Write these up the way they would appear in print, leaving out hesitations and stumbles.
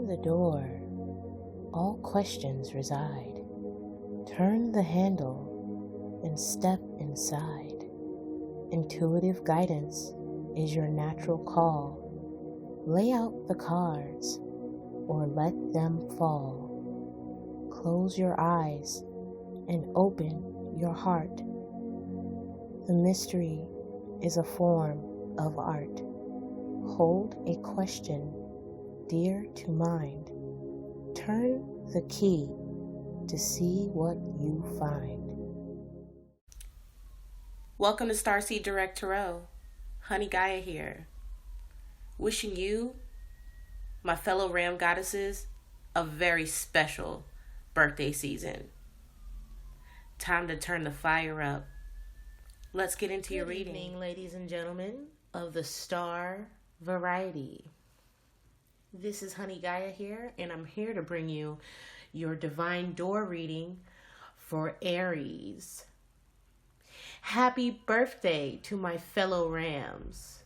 Open the door. All questions reside. Turn the handle and step inside. Intuitive guidance is your natural call. Lay out the cards or let them fall. Close your eyes and open your heart. The mystery is a form of art. Hold a question dear to mind. Turn the key to see what you find. Welcome to Starseed Direct Tarot. Honey Gaia here. Wishing you, my fellow Ram goddesses, a very special birthday season. Time to turn the fire up. Let's get into your reading. Good evening, ladies and gentlemen of the Star Variety. This is Honey Gaia here, and I'm here to bring you your Divine Door reading for Aries. Happy birthday to my fellow Rams.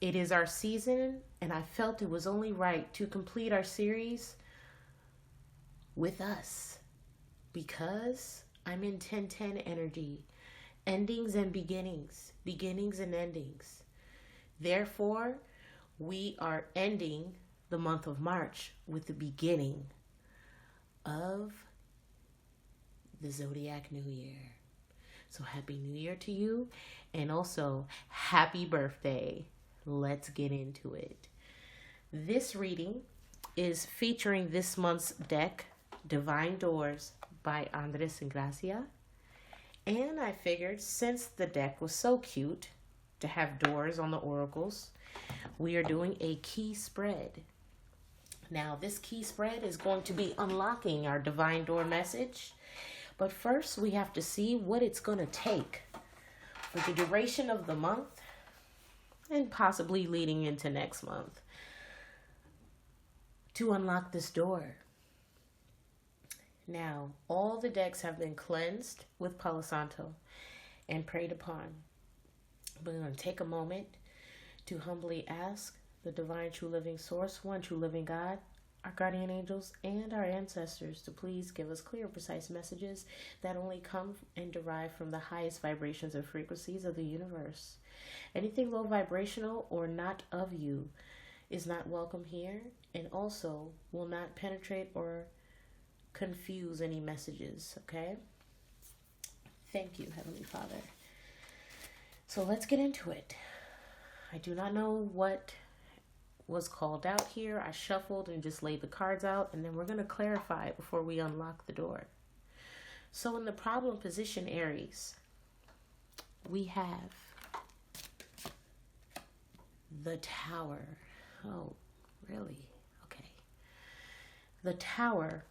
It is our season, and I felt it was only right to complete our series with us because I'm in 10-10 energy. Endings and beginnings, beginnings and endings. Therefore, we are ending the month of March with the beginning of the Zodiac New Year. So happy New Year to you, and also happy birthday. Let's get into it. This reading is featuring this month's deck, Divine Doors by Andres and Gracia. And I figured since the deck was so cute to have doors on the oracles, we are doing a key spread. Now, this key spread is going to be unlocking our Divine Door message. But first, we have to see what it's going to take for the duration of the month and possibly leading into next month to unlock this door. Now, all the decks have been cleansed with Palo Santo and prayed upon. We're going to take a moment to humbly ask the Divine True Living Source, One True Living God, our guardian angels, and our ancestors to please give us clear, precise messages that only come and derive from the highest vibrations and frequencies of the universe. Anything low vibrational or not of you is not welcome here, and also will not penetrate or confuse any messages, okay? Thank you, Heavenly Father. So let's get into it. I do not know what was called out here. I shuffled and just laid the cards out, and then we're going to clarify it before we unlock the door. So in the problem position, Aries, we have the Tower. Oh, really? Okay. The Tower.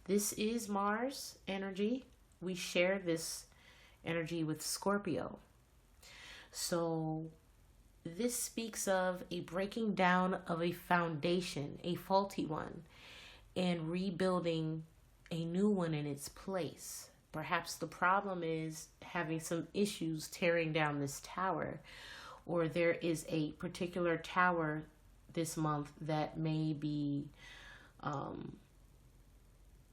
This is Mars energy. We share this energy with Scorpio. So this speaks of a breaking down of a foundation, a faulty one, and rebuilding a new one in its place. Perhaps the problem is having some issues tearing down this tower, or there is a particular tower this month that may be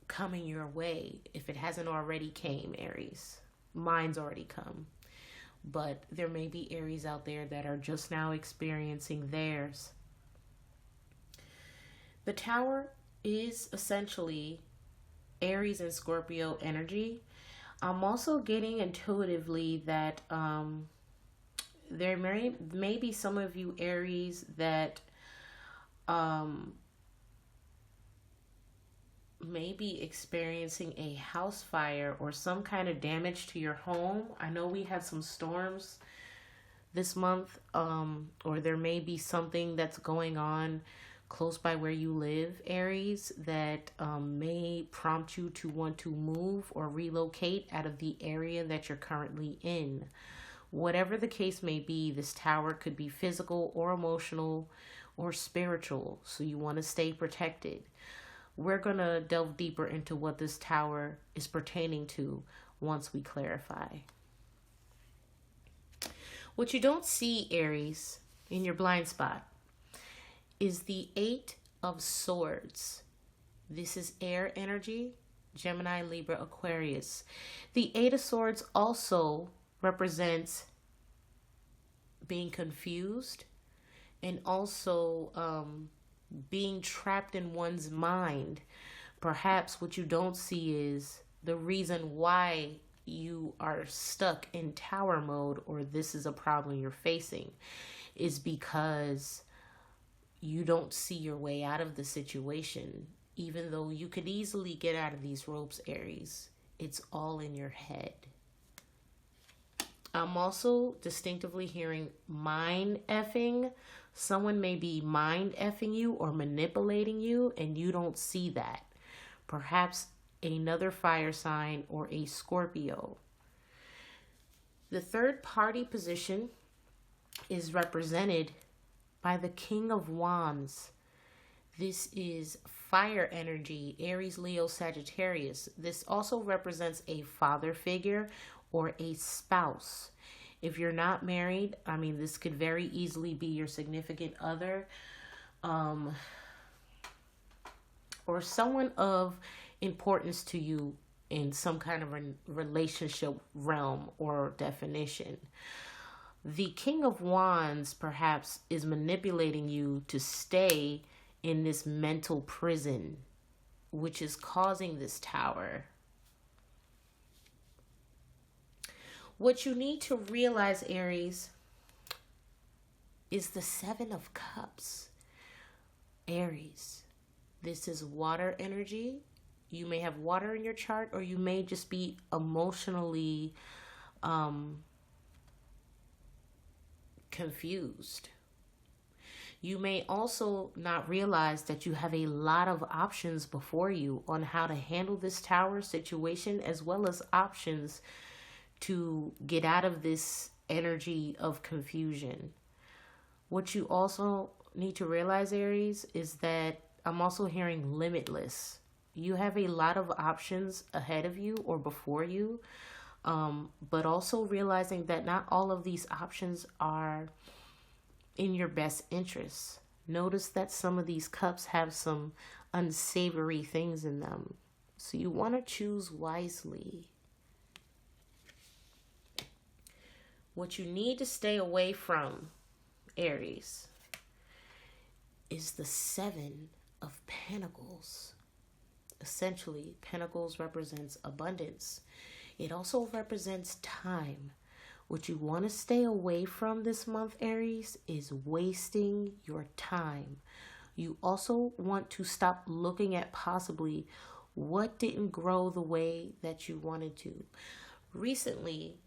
coming your way. If it hasn't already came, Aries. Mine's already come. But there may be Aries out there that are just now experiencing theirs. The Tower is essentially Aries and Scorpio energy. I'm also getting intuitively that there may be some of you Aries that may be experiencing a house fire or some kind of damage to your home. I know we had some storms this month, or there may be something that's going on close by where you live, Aries, that may prompt you to want to move or relocate out of the area that you're currently in. Whatever the case may be, this tower could be physical or emotional or spiritual, so you want to stay protected. We're going to delve deeper into what this tower is pertaining to once we clarify. What you don't see, Aries, in your blind spot is the 8 of Swords. This is air energy, Gemini, Libra, Aquarius. The Eight of Swords also represents being confused and also being trapped in one's mind. Perhaps what you don't see is the reason why you are stuck in tower mode, or this is a problem you're facing, is because you don't see your way out of the situation. Even though you could easily get out of these ropes, Aries, it's all in your head. I'm also distinctively hearing mind effing. Someone may be mind effing you or manipulating you, and you don't see that. Perhaps another fire sign or a Scorpio. The third party position is represented by the King of Wands. This is fire energy, Aries, Leo, Sagittarius. This also represents a father figure or a spouse. If you're not married, this could very easily be your significant other, or someone of importance to you in some kind of a relationship realm or definition. The King of Wands perhaps is manipulating you to stay in this mental prison, which is causing this tower. What you need to realize, Aries, is the Seven of Cups. Aries, this is water energy. You may have water in your chart, or you may just be emotionally confused. You may also not realize that you have a lot of options before you on how to handle this tower situation, as well as options to get out of this energy of confusion. What you also need to realize, Aries, is that I'm also hearing limitless. You have a lot of options ahead of you or before you, but also realizing that not all of these options are in your best interests. Notice that some of these cups have some unsavory things in them, so you want to choose wisely. What you need to stay away from, Aries, is the Seven of Pentacles. Essentially, Pentacles represents abundance. It also represents time. What you want to stay away from this month, Aries, is wasting your time. You also want to stop looking at possibly what didn't grow the way that you wanted to. Recently,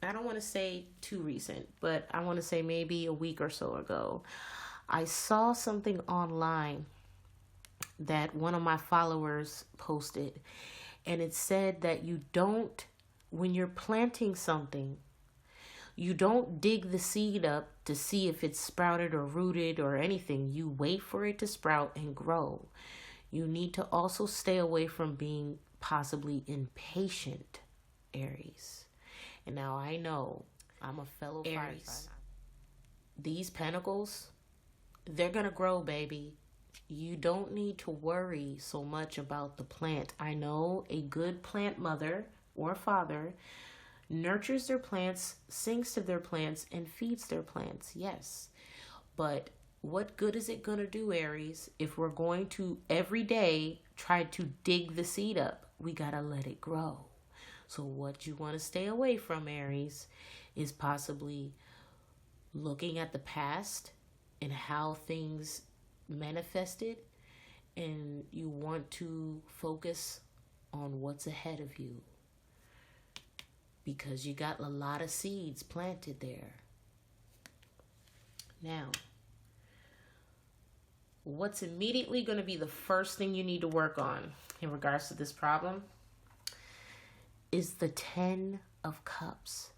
I don't want to say too recent, but I want to say maybe a week or so ago, I saw something online that one of my followers posted, and it said that when you're planting something, you don't dig the seed up to see if it's sprouted or rooted or anything. You wait for it to sprout and grow. You need to also stay away from being possibly impatient, Aries. And now I know I'm a fellow Aries. These pentacles, they're going to grow, baby. You don't need to worry so much about the plant. I know a good plant mother or father nurtures their plants, sings to their plants, and feeds their plants. Yes. But what good is it going to do, Aries, if we're going to every day try to dig the seed up? We got to let it grow. So what you want to stay away from, Aries, is possibly looking at the past and how things manifested, and you want to focus on what's ahead of you, because you got a lot of seeds planted there. Now, what's immediately going to be the first thing you need to work on in regards to this problem is the 10 of Cups.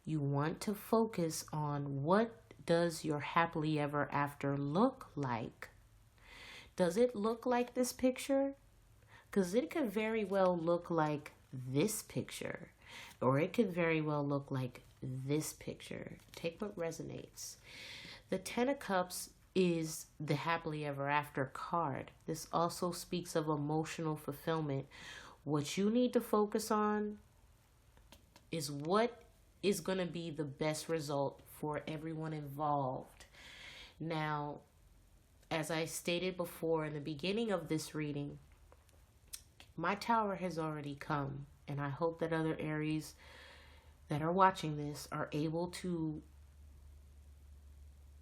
You want to focus on what does your happily ever after look like. Does it look like this picture? Because it could very well look like this picture, or it could very well look like this picture. Take what resonates. The 10 of Cups is the happily ever after card. This also speaks of emotional fulfillment. What you need to focus on is what is going to be the best result for everyone involved. Now, as I stated before in the beginning of this reading, my tower has already come, and I hope that other Aries that are watching this are able to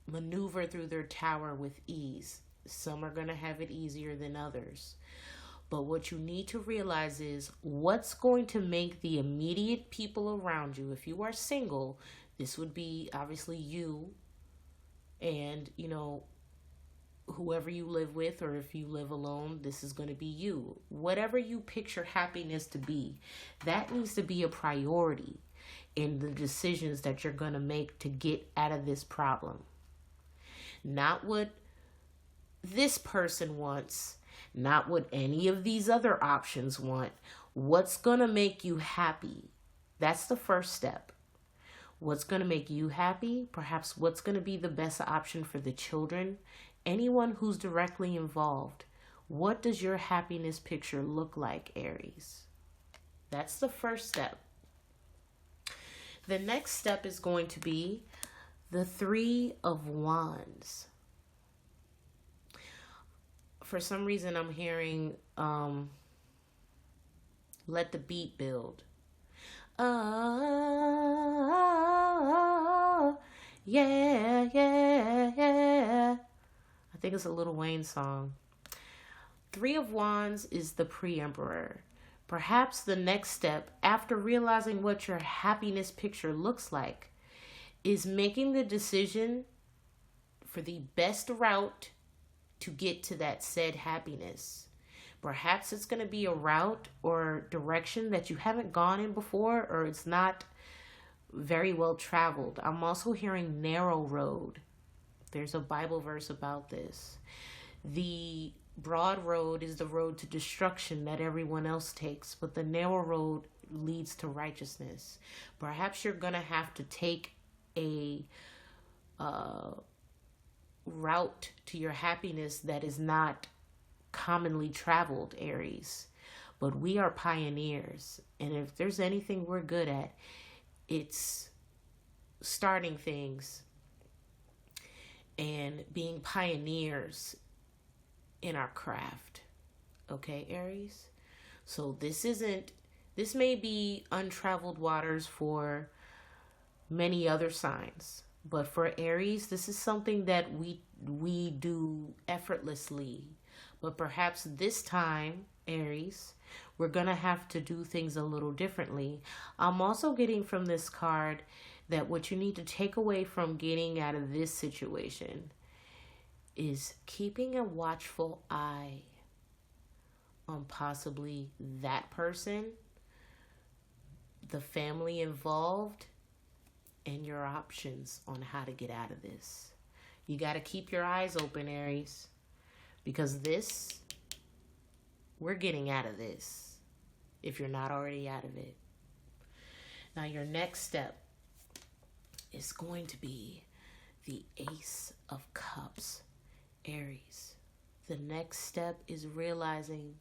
maneuver through their tower with ease. Some are going to have it easier than others. But what you need to realize is what's going to make the immediate people around you. If you are single, this would be obviously you and, whoever you live with, or if you live alone, this is going to be you. Whatever you picture happiness to be, that needs to be a priority in the decisions that you're going to make to get out of this problem. Not what this person wants, not what any of these other options want. What's going to make you happy? That's the first step. What's going to make you happy? Perhaps what's going to be the best option for the children? Anyone who's directly involved. What does your happiness picture look like, Aries? That's the first step. The next step is going to be the Three of Wands. For some reason, I'm hearing let the beat build. Oh, yeah, yeah, yeah. I think it's a Lil Wayne song. Three of Wands is the pre-emperor. Perhaps the next step, after realizing what your happiness picture looks like, is making the decision for the best route to get to that said happiness. Perhaps it's going to be a route or direction that you haven't gone in before, or it's not very well traveled. I'm also hearing narrow road. There's a Bible verse about this. The broad road is the road to destruction that everyone else takes, but the narrow road leads to righteousness. Perhaps you're going to have to take a route to your happiness that is not commonly traveled, Aries. But we are pioneers, and if there's anything we're good at, it's starting things and being pioneers in our craft. Okay, Aries? So this may be untraveled waters for many other signs. But for Aries, this is something that we do effortlessly. But perhaps this time, Aries, we're going to have to do things a little differently. I'm also getting from this card that what you need to take away from getting out of this situation is keeping a watchful eye on possibly that person, the family involved, and your options on how to get out of this. You got to keep your eyes open, Aries, because we're getting out of this if you're not already out of it. Now, your next step is going to be the Ace of Cups, Aries. The next step is realizing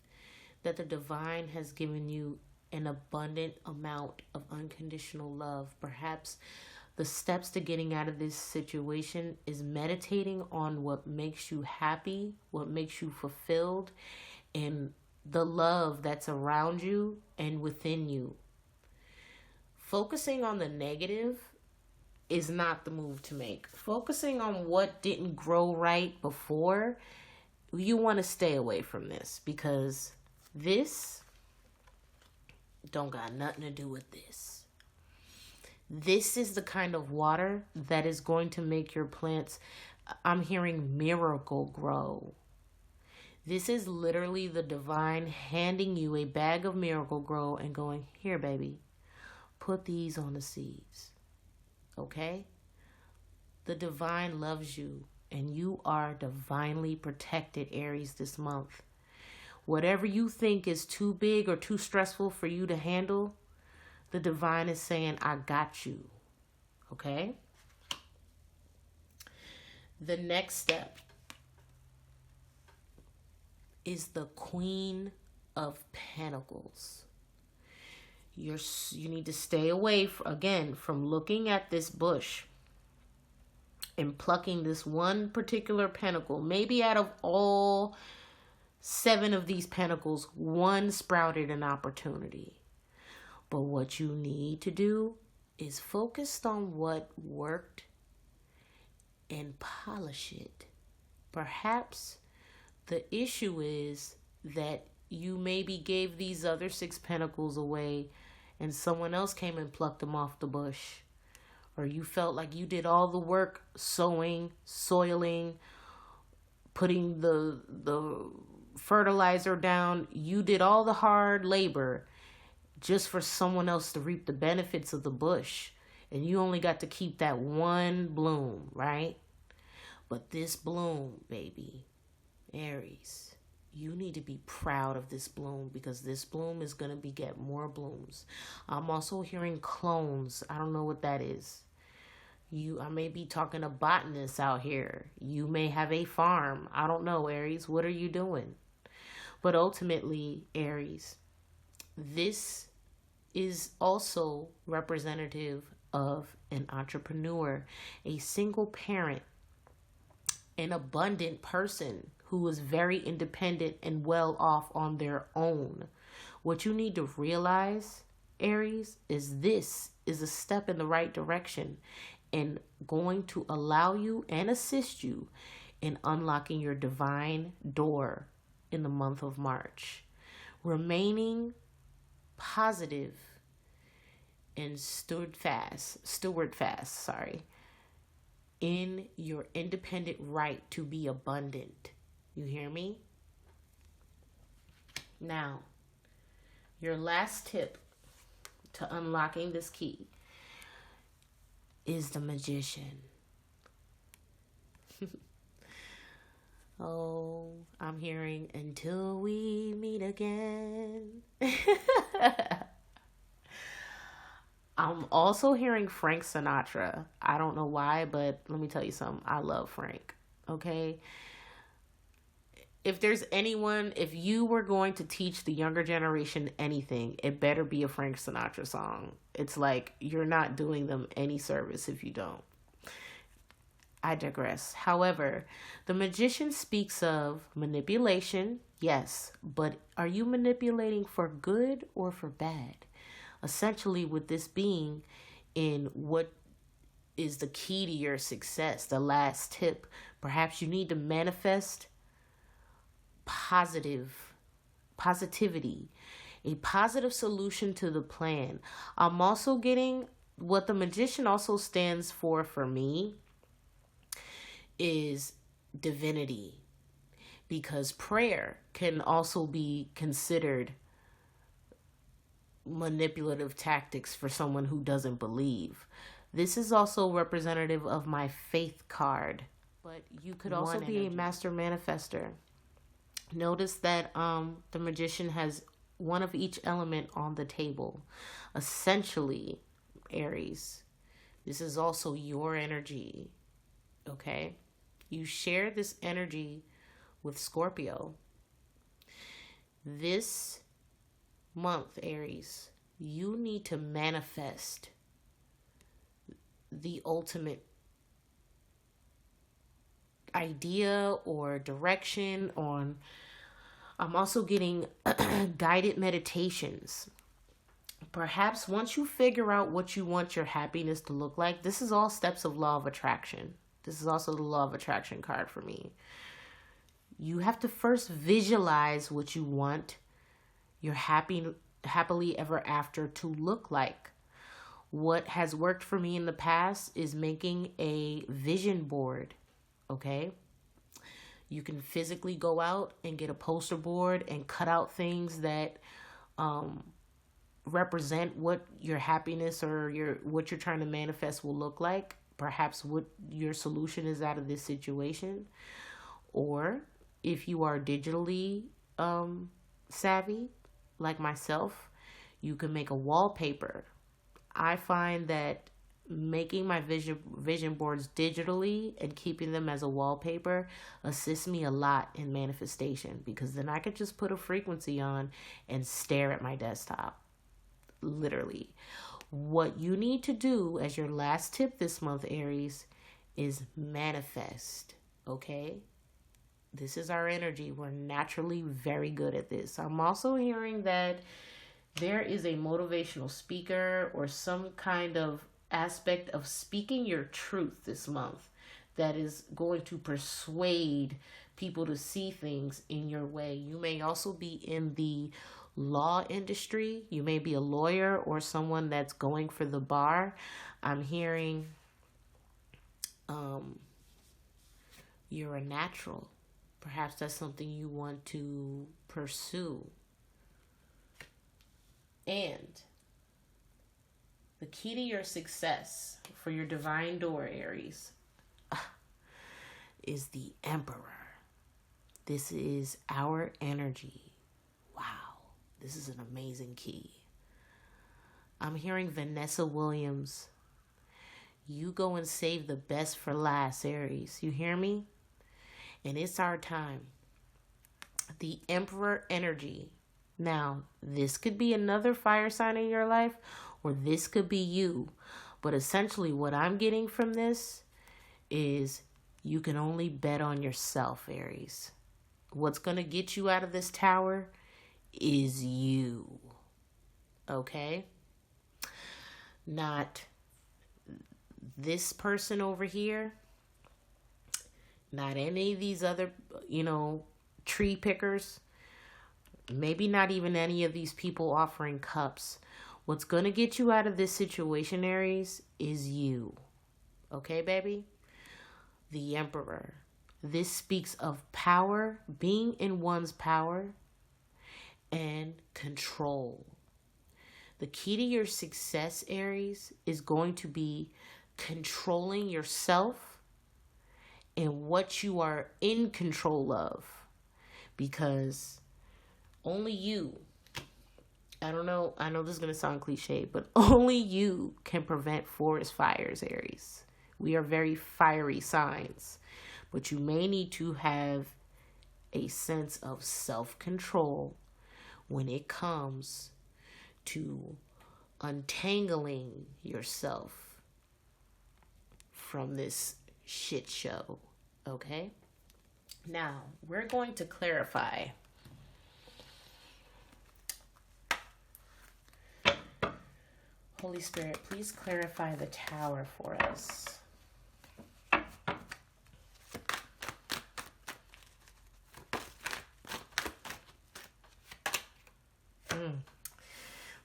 that the divine has given you an abundant amount of unconditional love. Perhaps the steps to getting out of this situation is meditating on what makes you happy, what makes you fulfilled, and the love that's around you and within you. Focusing on the negative is not the move to make. Focusing on what didn't grow right before, you want to stay away from this, because this don't got nothing to do with this. This is the kind of water that is going to make your plants, I'm hearing, miracle grow. This is literally the divine handing you a bag of miracle grow and going, here, baby, put these on the seeds. Okay? The divine loves you, and you are divinely protected, Aries, this month. Whatever you think is too big or too stressful for you to handle, the divine is saying, I got you. Okay? The next step is the Queen of Pentacles. You need to stay away, from looking at this bush and plucking this one particular pentacle. Maybe out of all 7 of these pentacles, one sprouted an opportunity. But what you need to do is focus on what worked and polish it. Perhaps the issue is that you maybe gave these other 6 pentacles away and someone else came and plucked them off the bush. Or you felt like you did all the work, sowing, soiling, putting the fertilizer down. You did all the hard labor just for someone else to reap the benefits of the bush. And you only got to keep that one bloom, right? But this bloom, baby, Aries, you need to be proud of this bloom, because this bloom is going to beget more blooms. I'm also hearing clones. I don't know what that is. I may be talking to botanists out here. You may have a farm. I don't know, Aries. What are you doing? But ultimately, Aries, this is also representative of an entrepreneur, a single parent, an abundant person who is very independent and well off on their own. What you need to realize, Aries, is this is a step in the right direction and going to allow you and assist you in unlocking your divine door in the month of March. Remaining positive and steward fast, in your independent right to be abundant. You hear me? Now, your last tip to unlocking this key is the Magician. Oh, I'm hearing until we meet again. I'm also hearing Frank Sinatra. I don't know why, but let me tell you something. I love Frank. Okay? If you were going to teach the younger generation anything, it better be a Frank Sinatra song. It's like you're not doing them any service if you don't. I digress. However, the Magician speaks of manipulation, yes, but are you manipulating for good or for bad? Essentially, with this being in what is the key to your success, the last tip, perhaps you need to manifest positivity, a positive solution to the plan. I'm also getting what the Magician also stands for me is divinity, because prayer can also be considered manipulative tactics for someone who doesn't believe. This is also representative of my faith card, but you could also be a master manifester. Notice that the Magician has one of each element on the table. Essentially, Aries, this is also your energy, okay? You share this energy with Scorpio. This month, Aries, you need to manifest the ultimate idea or direction on. I'm also getting guided meditations. Perhaps once you figure out what you want your happiness to look like, this is all steps of law of attraction. This is also the law of attraction card for me. You have to first visualize what you want your happily ever after to look like. What has worked for me in the past is making a vision board, okay? You can physically go out and get a poster board and cut out things that represent what your happiness or what you're trying to manifest will look like. Perhaps what your solution is out of this situation. Or if you are digitally savvy, like myself, you can make a wallpaper. I find that making my vision boards digitally and keeping them as a wallpaper assists me a lot in manifestation, because then I could just put a frequency on and stare at my desktop. Literally. What you need to do as your last tip this month, Aries, is manifest. Okay? This is our energy. We're naturally very good at this. I'm also hearing that there is a motivational speaker or some kind of aspect of speaking your truth this month that is going to persuade people to see things in your way. You may also be in the law industry. You may be a lawyer or someone that's going for the bar. I'm hearing you're a natural. Perhaps that's something you want to pursue. And the key to your success for your divine door, Aries, is the Emperor. This is our energy. Wow. This is an amazing key. I'm hearing Vanessa Williams. You go and save the best for last, Aries. You hear me? And it's our time. The Emperor energy. Now, this could be another fire sign in your life, or this could be you. But essentially what I'm getting from this is you can only bet on yourself, Aries. What's going to get you out of this tower is you. Okay? Not this person over here. Not any of these other, tree pickers. Maybe not even any of these people offering cups. What's going to get you out of this situation, Aries, is you. Okay, baby? The Emperor. This speaks of power, being in one's power, and control. The key to your success, Aries, is going to be controlling yourself and what you are in control of. Because only you, I know this is going to sound cliche, but only you can prevent forest fires, Aries. We are very fiery signs. But you may need to have a sense of self-control when it comes to untangling yourself from this shit show. Okay? Now, we're going to clarify. Holy Spirit, please clarify the tower for us.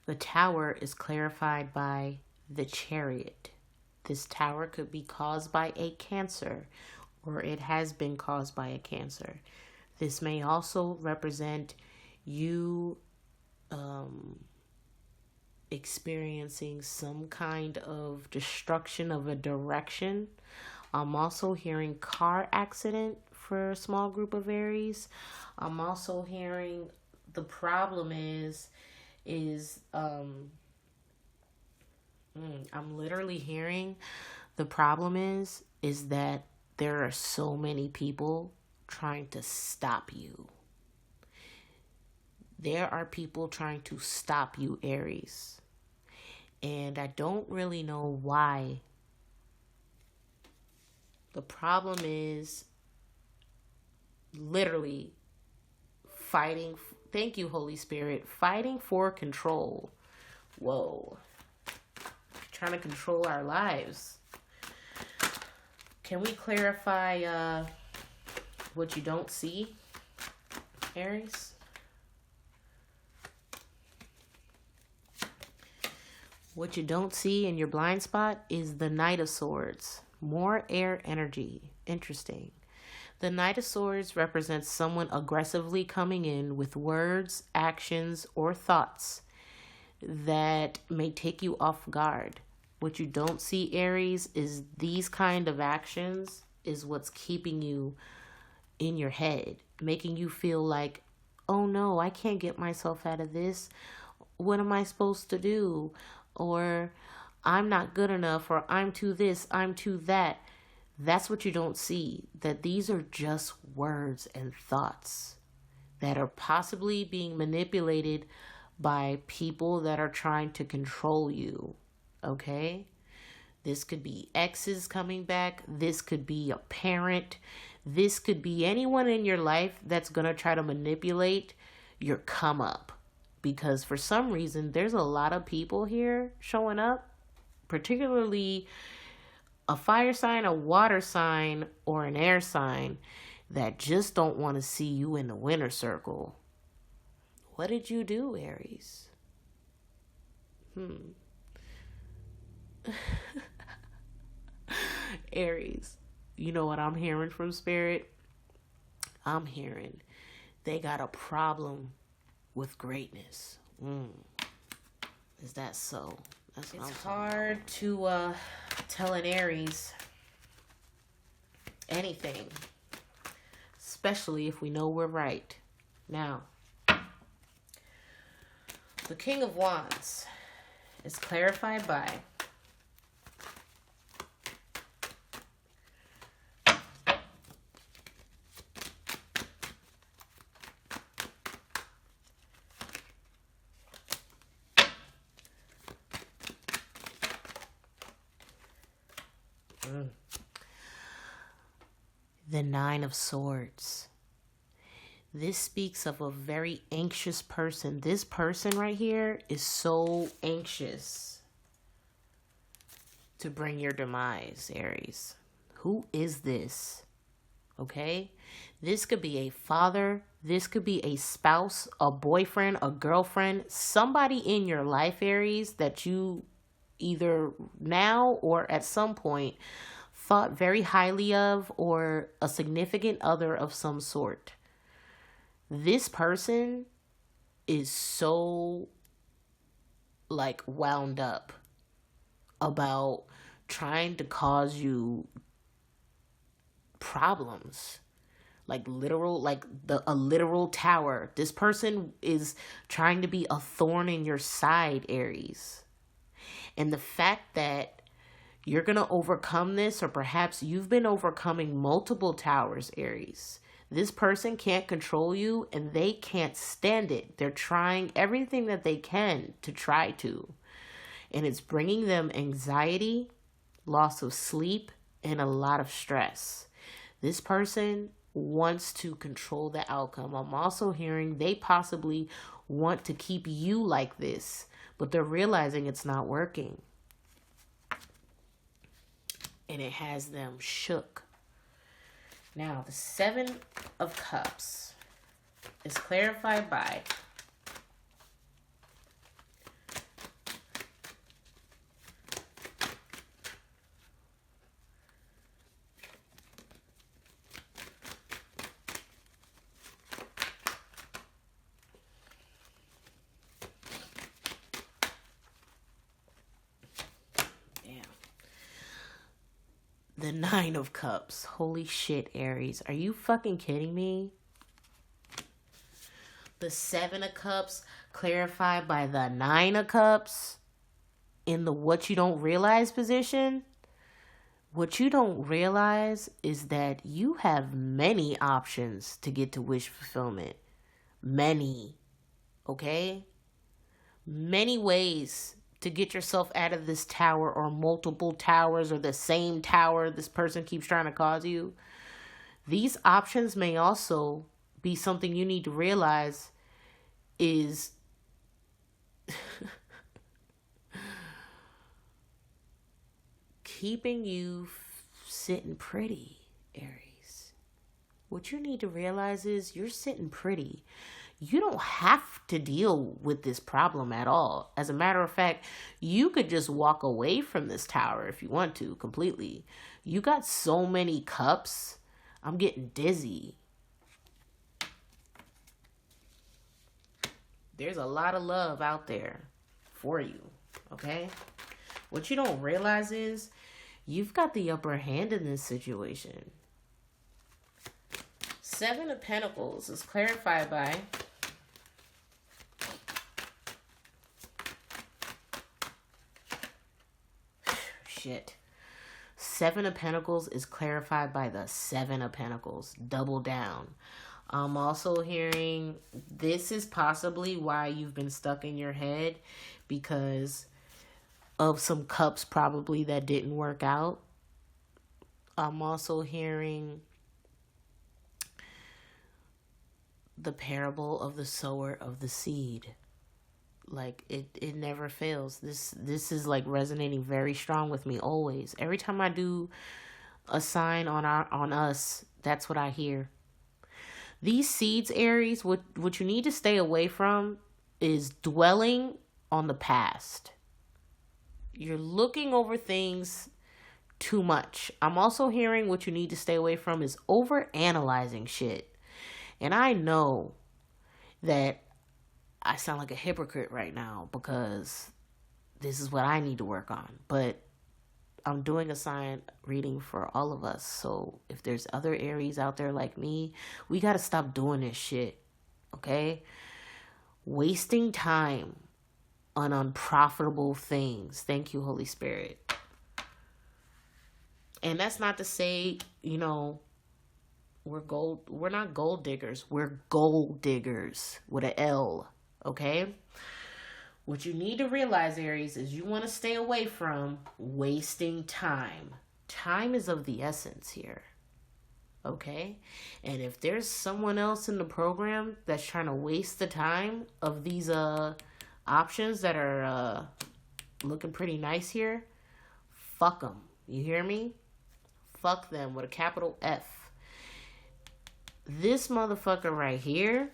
The tower is clarified by the Chariot. This tower could be caused by a Cancer, or it has been caused by a Cancer. This may also represent you experiencing some kind of destruction of a direction. I'm also hearing car accident for a small group of Aries. I'm also hearing the problem is I'm literally hearing the problem is that there are so many people trying to stop you. There are people trying to stop you, Aries. And I don't really know why. The problem is literally fighting. Thank you, Holy Spirit. Fighting for control. Whoa. Trying to control our lives. Can we clarify what you don't see, Aries? What you don't see in your blind spot is the Knight of Swords. More air energy. Interesting. The Knight of Swords represents someone aggressively coming in with words, actions, or thoughts that may take you off guard. What you don't see, Aries, is these kind of actions is what's keeping you in your head, making you feel like, oh no, I can't get myself out of this. What am I supposed to do? Or, I'm not good enough, or I'm too this, I'm too that. That's what you don't see, that these are just words and thoughts that are possibly being manipulated by people that are trying to control you, okay? This could be exes coming back. This could be a parent. This could be anyone in your life that's going to try to manipulate your come up. Because for some reason, there's a lot of people here showing up, particularly a fire sign, a water sign, or an air sign that just don't want to see you in the winner circle. What did you do, Aries? Aries, you know what I'm hearing from Spirit? I'm hearing they got a problem with greatness. Is that so? That's what it's hard to tell an Aries anything, especially if we know we're right. Now, the King of Wands is clarified by the Nine of Swords. This speaks of a very anxious person. This person right here is so anxious to bring your demise, Aries. Who is this? Okay? This could be a father. This could be a spouse, a boyfriend, a girlfriend, somebody in your life, Aries, that you either now or at some point thought very highly of, or a significant other of some sort. This person is so wound up about trying to cause you problems, a literal tower. This person is trying to be a thorn in your side, Aries. And the fact that you're going to overcome this, or perhaps you've been overcoming multiple towers, Aries. This person can't control you, and they can't stand it. They're trying everything that they can to try to. And it's bringing them anxiety, loss of sleep, and a lot of stress. This person wants to control the outcome. I'm also hearing they possibly want to keep you like this, but they're realizing it's not working. And it has them shook. Now, the Seven of Cups is clarified by the Nine of Cups. Holy shit, Aries. Are you fucking kidding me? The Seven of Cups clarified by the Nine of Cups in the what you don't realize position. What you don't realize is that you have many options to get to wish fulfillment. Many. Okay? Many ways to get yourself out of this tower, or multiple towers, or the same tower this person keeps trying to cause you. These options may also be something you need to realize is keeping you sitting pretty, Aries. What you need to realize is you're sitting pretty. You don't have to deal with this problem at all. As a matter of fact, you could just walk away from this tower if you want to, completely. You got so many cups. I'm getting dizzy. There's a lot of love out there for you, okay? What you don't realize is you've got the upper hand in this situation. Seven of Pentacles is clarified by shit. Seven of Pentacles is clarified by the Seven of Pentacles. Double down. I'm also hearing this is possibly why you've been stuck in your head, because of some cups probably that didn't work out. I'm also hearing the parable of the sower of the seed. Like it never fails. This is like resonating very strong with me always. Every time I do a sign on us, that's what I hear. These seeds, Aries, what you need to stay away from is dwelling on the past. You're looking over things too much. I'm also hearing what you need to stay away from is over analyzing shit. And I know that I sound like a hypocrite right now because this is what I need to work on. But I'm doing a sign reading for all of us. So if there's other Aries out there like me, we got to stop doing this shit. Okay? Wasting time on unprofitable things. Thank you, Holy Spirit. And that's not to say, we're not gold diggers. We're gold diggers with an L. Okay? What you need to realize, Aries, is you want to stay away from wasting time. Time is of the essence here. Okay? And if there's someone else in the program that's trying to waste the time of these options that are looking pretty nice here, fuck them. You hear me? Fuck them with a capital F. This motherfucker right here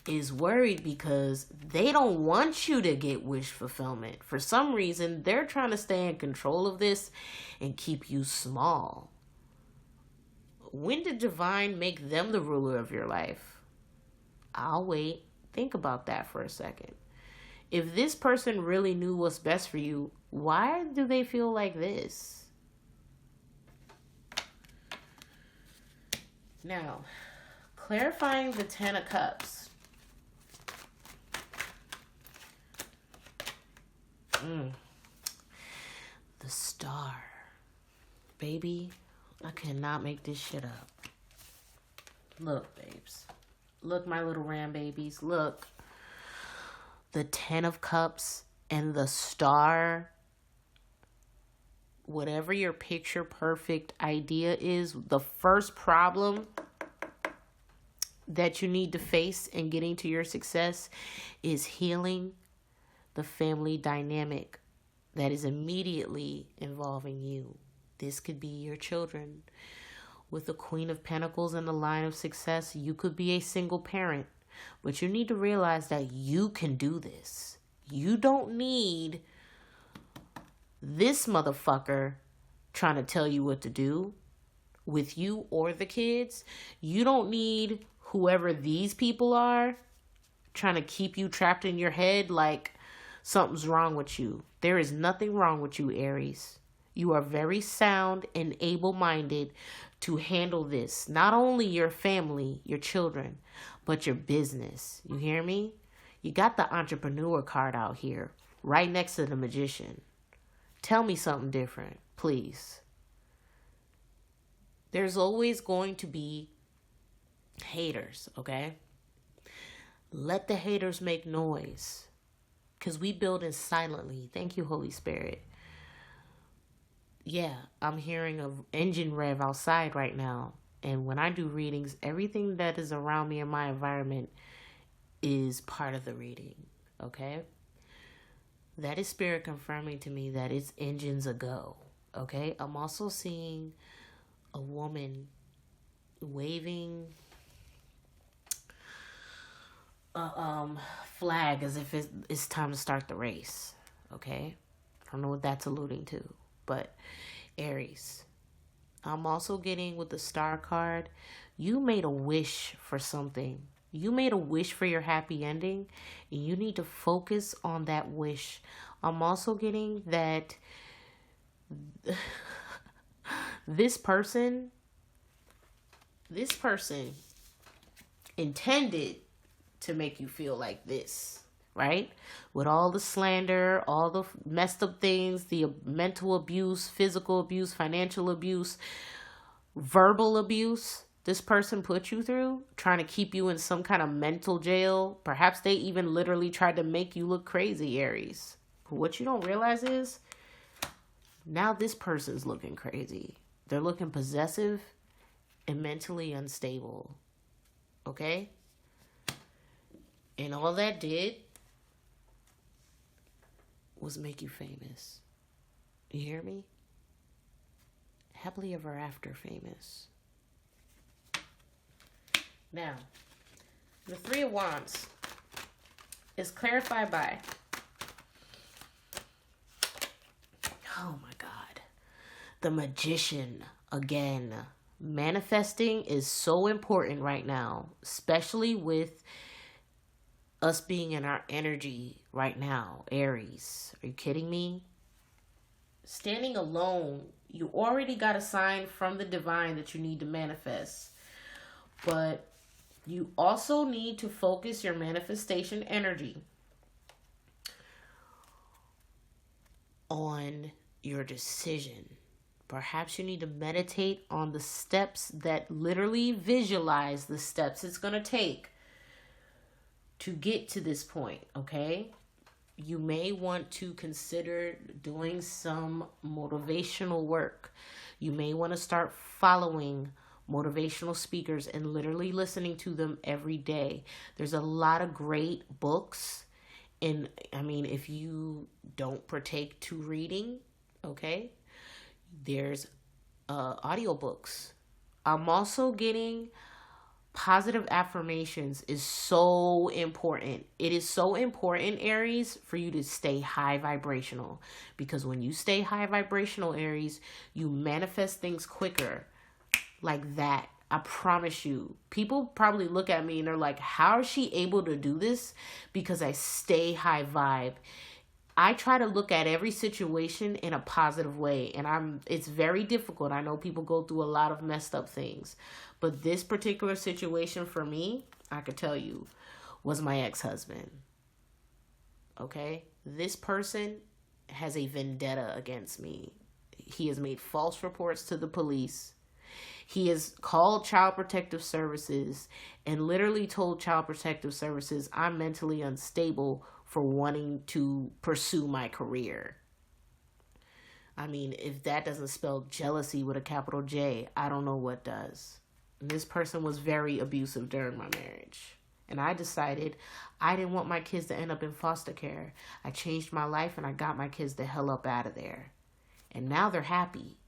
is worried because they don't want you to get wish fulfillment. For some reason, they're trying to stay in control of this and keep you small. When did divine make them the ruler of your life? I'll wait. Think about that for a second. If this person really knew what's best for you, why do they feel like this? Now, clarifying the Ten of Cups. The Star. Baby, I cannot make this shit up. Look, babes. Look, my little ram babies. Look. The Ten of Cups and the Star. Whatever your picture perfect idea is, the first problem that you need to face in getting to your success is healing the family dynamic that is immediately involving you. This could be your children. With the Queen of Pentacles in the line of success, you could be a single parent, but you need to realize that you can do this. You don't need this motherfucker trying to tell you what to do with you or the kids. You don't need whoever these people are trying to keep you trapped in your head like something's wrong with you. There is nothing wrong with you, Aries. You are very sound and able-minded to handle this. Not only your family, your children, but your business. You hear me? You got the entrepreneur card out here, right next to the magician. Tell me something different, please. There's always going to be haters, okay? Let the haters make noise. Because we build it silently. Thank you, Holy Spirit. Yeah, I'm hearing an engine rev outside right now. And when I do readings, everything that is around me in my environment is part of the reading, okay? That is spirit confirming to me that its engines a go, okay? I'm also seeing a woman waving a flag as if it's time to start the race, okay? I don't know what that's alluding to, but Aries, I'm also getting with the Star card, you made a wish for something. You made a wish for your happy ending, and you need to focus on that wish. I'm also getting that this person intended to make you feel like this, right? With all the slander, all the messed up things, the mental abuse, physical abuse, financial abuse, verbal abuse this person put you through, trying to keep you in some kind of mental jail. Perhaps they even literally tried to make you look crazy, Aries. But what you don't realize is now this person's looking crazy. They're looking possessive and mentally unstable. Okay? And all that did was make you famous. You hear me? Happily ever after famous. Now, the Three of Wands is clarified by, oh my God, the Magician again. Manifesting is so important right now, especially with us being in our energy right now, Aries. Are you kidding me? Standing alone, you already got a sign from the divine that you need to manifest. But you also need to focus your manifestation energy on your decision. Perhaps you need to meditate on the steps that literally visualize the steps it's going to take to get to this point, okay? You may want to consider doing some motivational work. You may want to start following motivational speakers and literally listening to them every day. There's a lot of great books. And I mean, if you don't partake to reading, okay, there's audiobooks. I'm also getting positive affirmations is so important. It is so important, Aries, for you to stay high vibrational. Because when you stay high vibrational, Aries, you manifest things quicker. Like that. I promise you. People probably look at me and they're like, how is she able to do this? Because I stay high vibe. I try to look at every situation in a positive way. And it's very difficult. I know people go through a lot of messed up things. But this particular situation for me, I could tell you, was my ex-husband. Okay? This person has a vendetta against me. He has made false reports to the police. He has called Child Protective Services and literally told Child Protective Services I'm mentally unstable for wanting to pursue my career. I mean, if that doesn't spell jealousy with a capital J, I don't know what does. And this person was very abusive during my marriage. And I decided I didn't want my kids to end up in foster care. I changed my life and I got my kids the hell up out of there. And now they're happy.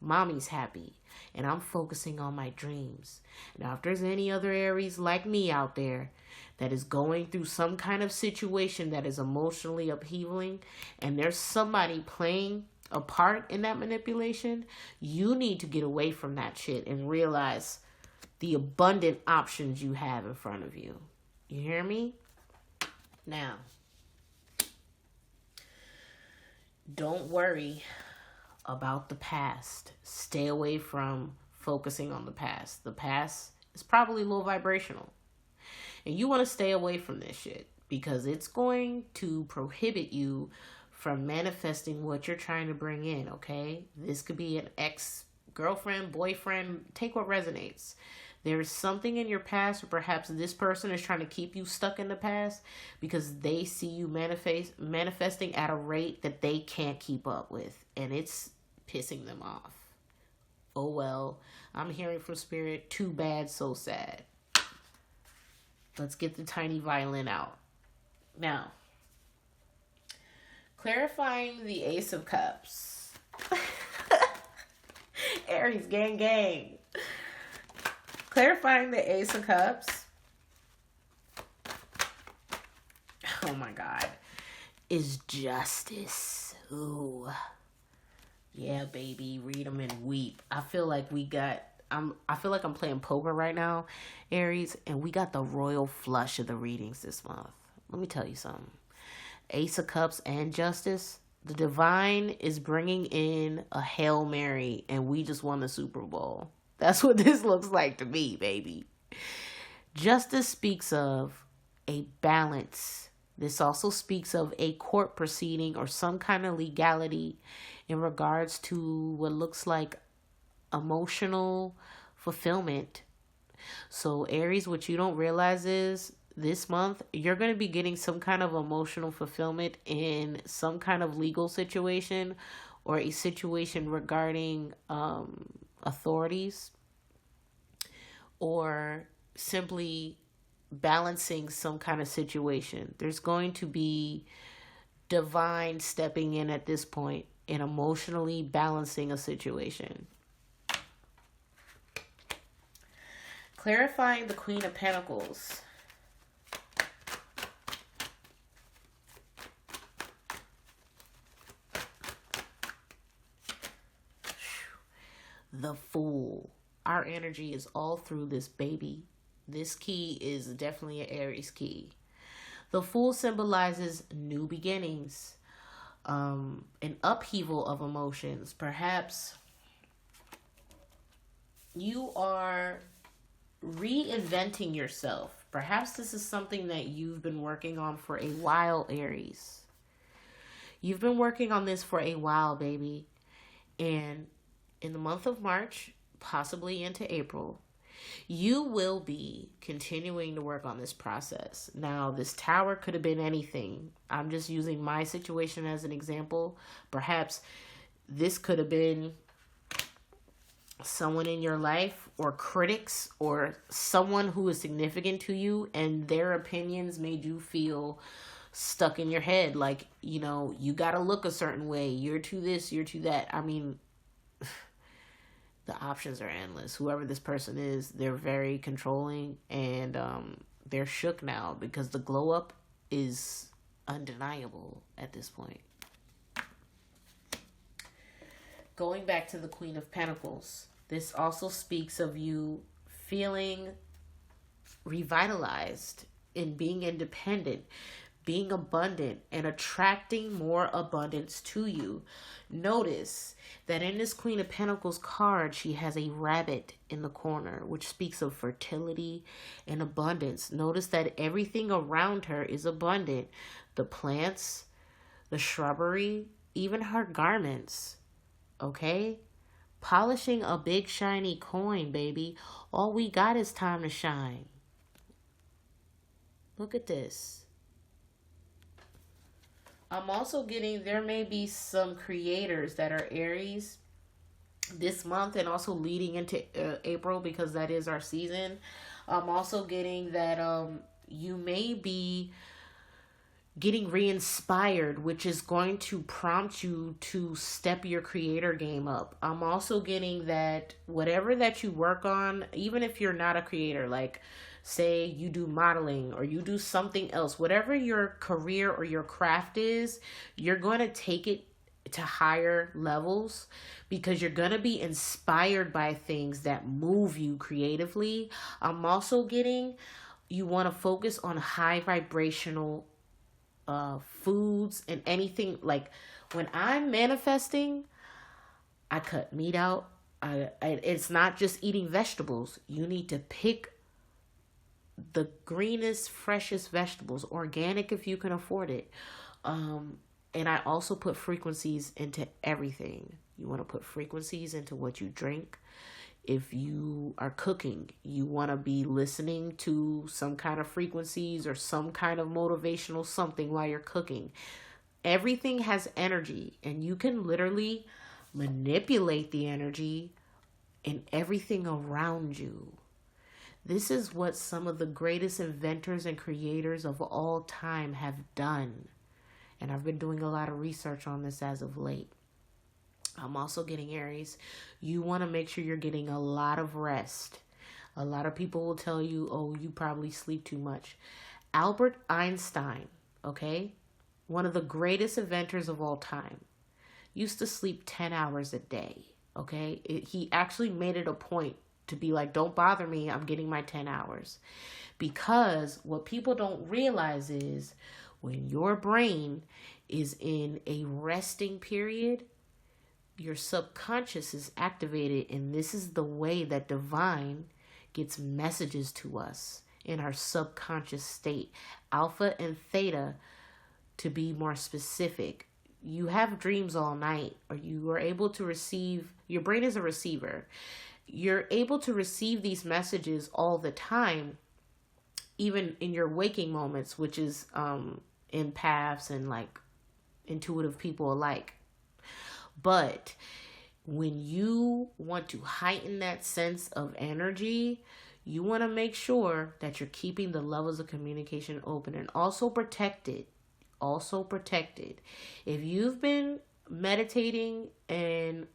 Mommy's happy. And I'm focusing on my dreams. Now, if there's any other Aries like me out there that is going through some kind of situation that is emotionally upheavaling, and there's somebody playing a part in that manipulation, you need to get away from that shit and realize the abundant options you have in front of you. You hear me? Now, don't worry about the past. Stay away from focusing on the past. The past is probably low vibrational. And you want to stay away from this shit because it's going to prohibit you from manifesting what you're trying to bring in, okay? This could be an ex-girlfriend, boyfriend, take what resonates. There's something in your past, or perhaps this person is trying to keep you stuck in the past because they see you manifesting at a rate that they can't keep up with, and it's pissing them off. Oh well, I'm hearing from Spirit, too bad, so sad. Let's get the tiny violin out. Now, clarifying the Ace of Cups. Aries, gang, gang. Clarifying the Ace of Cups. Oh my God. Is justice. Ooh. Yeah, baby. Read them and weep. I feel like I'm playing poker right now, Aries, and we got the royal flush of the readings this month. Let me tell you something. Ace of Cups and Justice. The divine is bringing in a Hail Mary, and we just won the Super Bowl. That's what this looks like to me, baby. Justice speaks of a balance This also speaks of a court proceeding or some kind of legality in regards to what looks like emotional fulfillment. So Aries, what you don't realize is this month you're going to be getting some kind of emotional fulfillment in some kind of legal situation or a situation regarding authorities, or simply balancing some kind of situation. There's going to be divine stepping in at this point and emotionally balancing a situation. Clarifying the Queen of Pentacles. The Fool. Our energy is all through this baby. This key is definitely an Aries key. The Fool symbolizes new beginnings, an upheaval of emotions. Perhaps you are reinventing yourself. Perhaps this is something that you've been working on for a while, Aries. You've been working on this for a while, baby. And in the month of March, possibly into April, you will be continuing to work on this process. Now, this tower could have been anything. I'm just using my situation as an example. Perhaps this could have been someone in your life, or critics, or someone who is significant to you, and their opinions made you feel stuck in your head. Like, you know, you got to look a certain way. You're to this, you're to that. I mean, the options are endless. Whoever this person is, they're very controlling, and they're shook now because the glow up is undeniable at this point. Going back to the Queen of Pentacles, this also speaks of you feeling revitalized in being independent, being abundant, and attracting more abundance to you. Notice that in this Queen of Pentacles card, she has a rabbit in the corner, which speaks of fertility and abundance. Notice that everything around her is abundant. The plants, the shrubbery, even her garments. Okay? Polishing a big shiny coin, baby. All we got is time to shine. Look at this. I'm also getting, there may be some creators that are Aries this month and also leading into April, because that is our season. I'm also getting that you may be getting re-inspired, which is going to prompt you to step your creator game up. I'm also getting that whatever that you work on, even if you're not a creator, like say you do modeling or you do something else, whatever your career or your craft is, you're going to take it to higher levels because you're going to be inspired by things that move you creatively. I'm also getting you want to focus on high vibrational foods and anything. Like when I'm manifesting, I cut meat out. It's not just eating vegetables. You need to pick the greenest, freshest vegetables, organic if you can afford it. And I also put frequencies into everything. You want to put frequencies into what you drink. If you are cooking, you want to be listening to some kind of frequencies or some kind of motivational something while you're cooking. Everything has energy, and you can literally manipulate the energy in everything around you. This is what some of the greatest inventors and creators of all time have done. And I've been doing a lot of research on this as of late. I'm also getting Aries. You want to make sure you're getting a lot of rest. A lot of people will tell you, oh, you probably sleep too much. Albert Einstein, okay, one of the greatest inventors of all time, used to sleep 10 hours a day, okay? He actually made it a point to be like, don't bother me, I'm getting my 10 hours. Because what people don't realize is when your brain is in a resting period, your subconscious is activated, and this is the way that divine gets messages to us in our subconscious state. Alpha and theta, to be more specific. You have dreams all night, or you are able to receive, your brain is a receiver. You're able to receive these messages all the time, even in your waking moments, which is empaths and like intuitive people alike. But when you want to heighten that sense of energy, you want to make sure that you're keeping the levels of communication open and also protected. Also protected. If you've been meditating and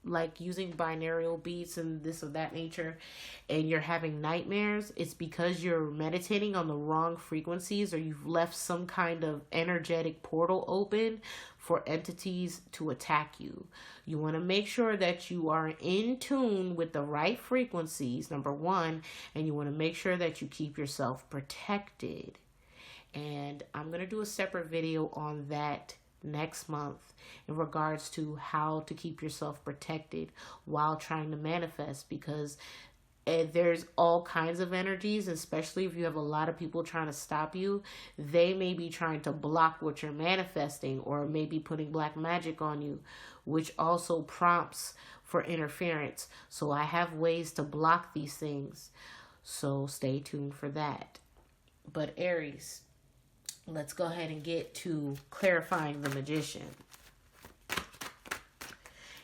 like using binaural beats and this of that nature, and you're having nightmares, it's because you're meditating on the wrong frequencies, or you've left some kind of energetic portal open for entities to attack you. You want to make sure that you are in tune with the right frequencies, number one, and you want to make sure that you keep yourself protected. And I'm going to do a separate video on that next month in regards to how to keep yourself protected while trying to manifest, because there's all kinds of energies, especially if you have a lot of people trying to stop you. They may be trying to block what you're manifesting, or maybe putting black magic on you, which also prompts for interference. So I have ways to block these things, so stay tuned for that. But Aries, let's go ahead and get to clarifying the Magician.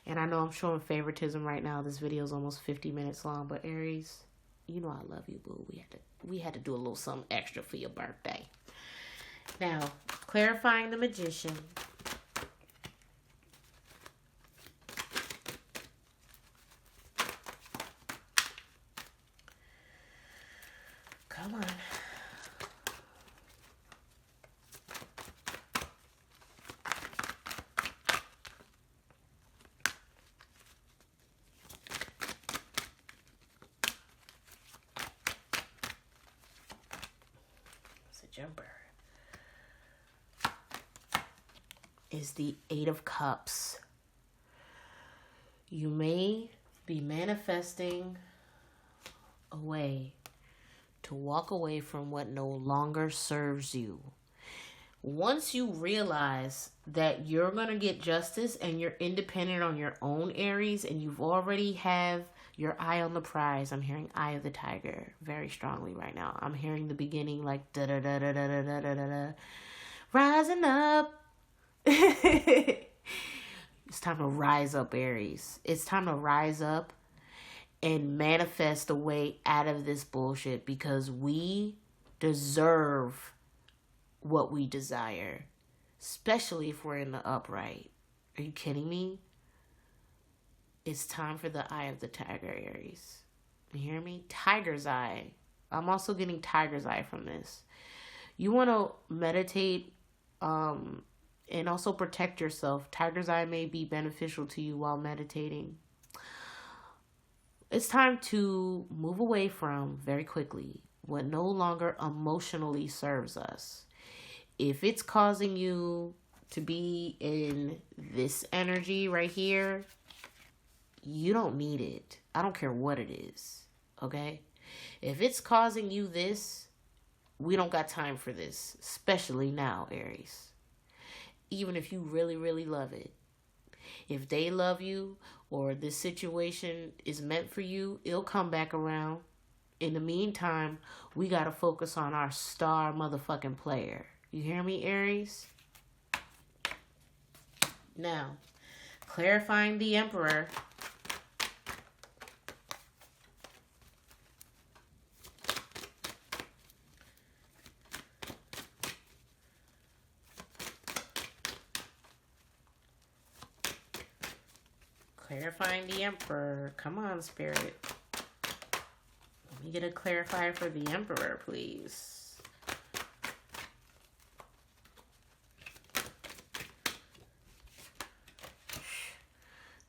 And I know I'm showing favoritism right now. This video is almost 50 minutes long, but Aries, you know I love you, boo. We had to do a little something extra for your birthday. Now, clarifying the Magician. Come on. Jumper is the Eight of Cups. You may be manifesting a way to walk away from what no longer serves you. Once you realize that you're going to get justice and you're independent on your own, Aries, and you've already have your eye on the prize. I'm hearing Eye of the Tiger very strongly right now. I'm hearing the beginning like da da da da da da da da da. Rising up. It's time to rise up, Aries. It's time to rise up and manifest a way out of this bullshit, because we deserve what we desire, especially if we're in the upright. Are you kidding me? It's time for the Eye of the Tiger, Aries. You hear me? Tiger's Eye. I'm also getting Tiger's Eye from this. You want to meditate and also protect yourself. Tiger's Eye may be beneficial to you while meditating. It's time to move away from, very quickly, what no longer emotionally serves us. If it's causing you to be in this energy right here, you don't need it. I don't care what it is, okay? If it's causing you this, we don't got time for this, especially now, Aries. Even if you really, really love it. If they love you, or this situation is meant for you, it'll come back around. In the meantime, we got to focus on our star motherfucking player. You hear me, Aries? Now, clarifying the Emperor. Clarifying the Emperor. Come on, Spirit. Let me get a clarifier for the Emperor, please.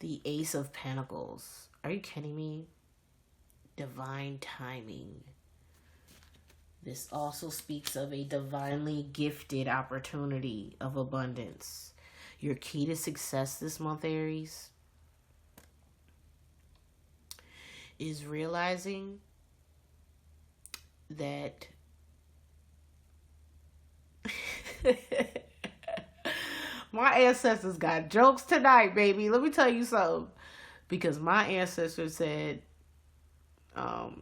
The Ace of Pentacles. Are you kidding me? Divine timing. This also speaks of a divinely gifted opportunity of abundance. Your key to success this month, Aries, is realizing that my ancestors got jokes tonight, baby. Let me tell you something. Because my ancestors said, oh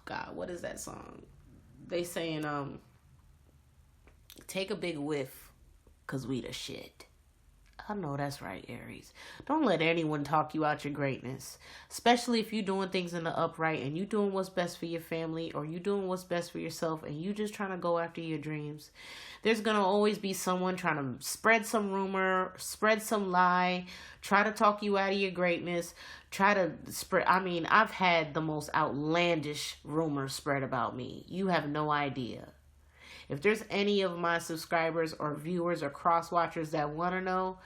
God, what is that song? They saying, take a big whiff, cause we the shit. I know that's right, Aries. Don't let anyone talk you out your greatness. Especially if you're doing things in the upright and you doing what's best for your family, or you doing what's best for yourself and you just trying to go after your dreams. There's going to always be someone trying to spread some rumor, spread some lie, try to talk you out of your greatness, try to spread. I mean, I've had the most outlandish rumors spread about me. You have no idea. If there's any of my subscribers or viewers or cross-watchers that want to know,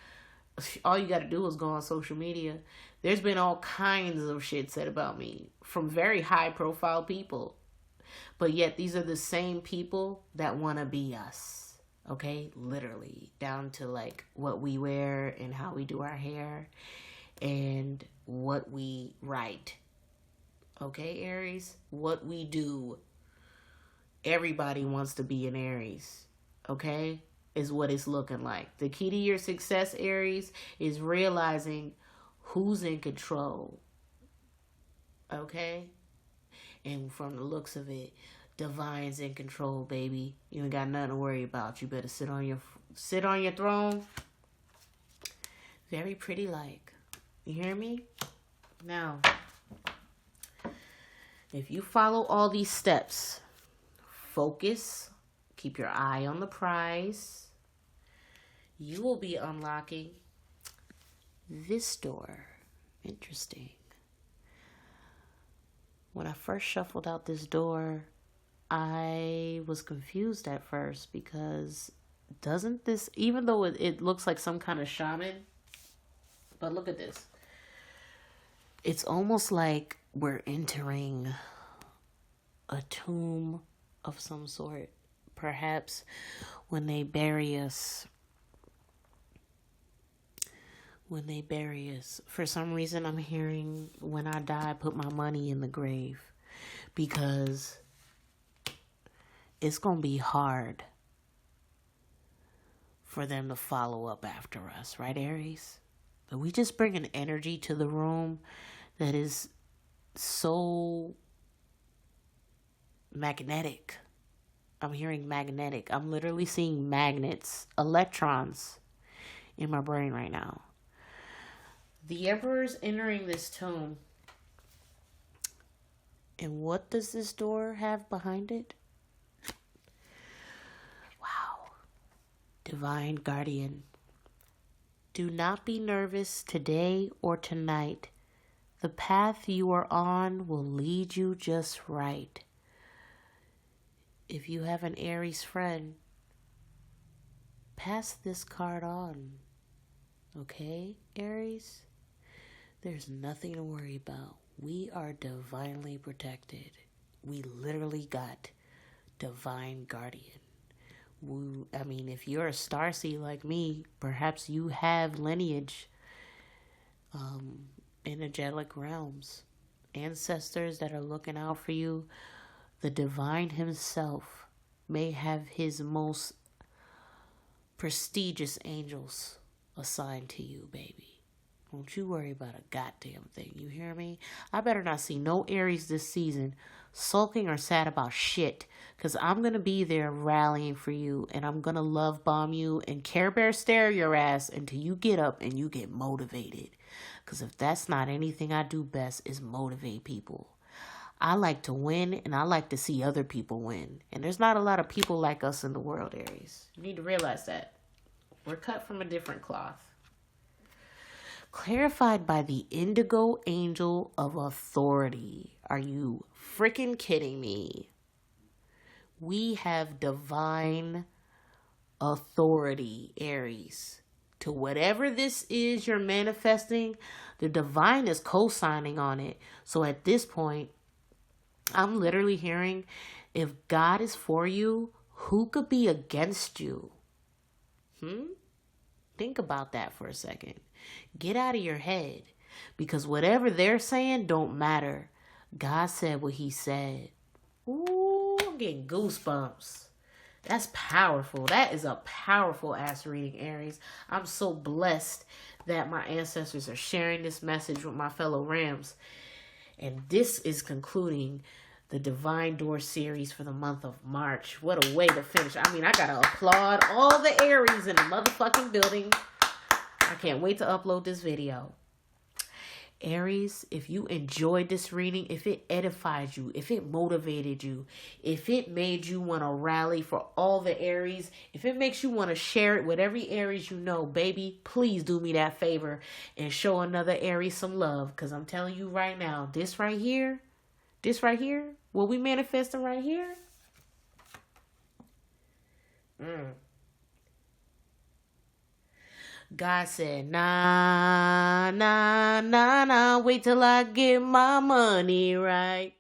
all you got to do is go on social media. There's been all kinds of shit said about me from very high-profile people. But yet these are the same people that want to be us. Okay? Literally. Down to like what we wear and how we do our hair and what we write. Okay, Aries? What we do. Everybody wants to be an Aries, okay, is what it's looking like. The key to your success, Aries, is realizing who's in control, okay? And from the looks of it, Divine's in control, baby. You ain't got nothing to worry about. You better sit on your throne. Very pretty like. You hear me? Now, if you follow all these steps, focus, keep your eye on the prize, you will be unlocking this door. Interesting. When I first shuffled out this door, I was confused at first because doesn't this, even though it looks like some kind of shaman, but look at this. It's almost like we're entering a tomb of some sort. Perhaps when they bury us. For some reason I'm hearing when I die, put my money in the grave. Because it's going to be hard for them to follow up after us. Right, Aries? But we just bring an energy to the room that is so magnetic. I'm hearing magnetic. I'm literally seeing magnets, electrons in my brain right now. The Emperor's entering this tomb. And what does this door have behind it? Wow. Divine Guardian. Do not be nervous today or tonight. The path you are on will lead you just right. If you have an Aries friend, pass this card on. Okay, Aries? There's nothing to worry about. We are divinely protected. We literally got Divine Guardian. If you're a starseed like me, perhaps you have lineage, energetic realms, ancestors that are looking out for you. The divine himself may have his most prestigious angels assigned to you, baby. Don't you worry about a goddamn thing. You hear me? I better not see no Aries this season sulking or sad about shit. Because I'm going to be there rallying for you. And I'm going to love bomb you and Care Bear stare your ass until you get up and you get motivated. Because if that's not anything I do best, is motivate people. I like to win and I like to see other people win. And there's not a lot of people like us in the world, Aries. You need to realize that. We're cut from a different cloth. Clarified by the Indigo Angel of Authority. Are you freaking kidding me? We have divine authority, Aries. To whatever this is you're manifesting, the divine is co-signing on it. So at this point, I'm literally hearing, if God is for you, who could be against you? Think about that for a second. Get out of your head. Because whatever they're saying don't matter. God said what he said. Ooh, I'm getting goosebumps. That's powerful. That is a powerful ass reading, Aries. I'm so blessed that my ancestors are sharing this message with my fellow Rams. And this is concluding the Divine Door series for the month of March. What a way to finish. I mean, I gotta applaud all the Aries in the motherfucking building. I can't wait to upload this video. Aries, if you enjoyed this reading, if it edified you, if it motivated you, if it made you want to rally for all the Aries, if it makes you want to share it with every Aries you know, baby, please do me that favor and show another Aries some love. Because I'm telling you right now, this right here, what we manifesting right here, God said, nah, wait till I get my money right.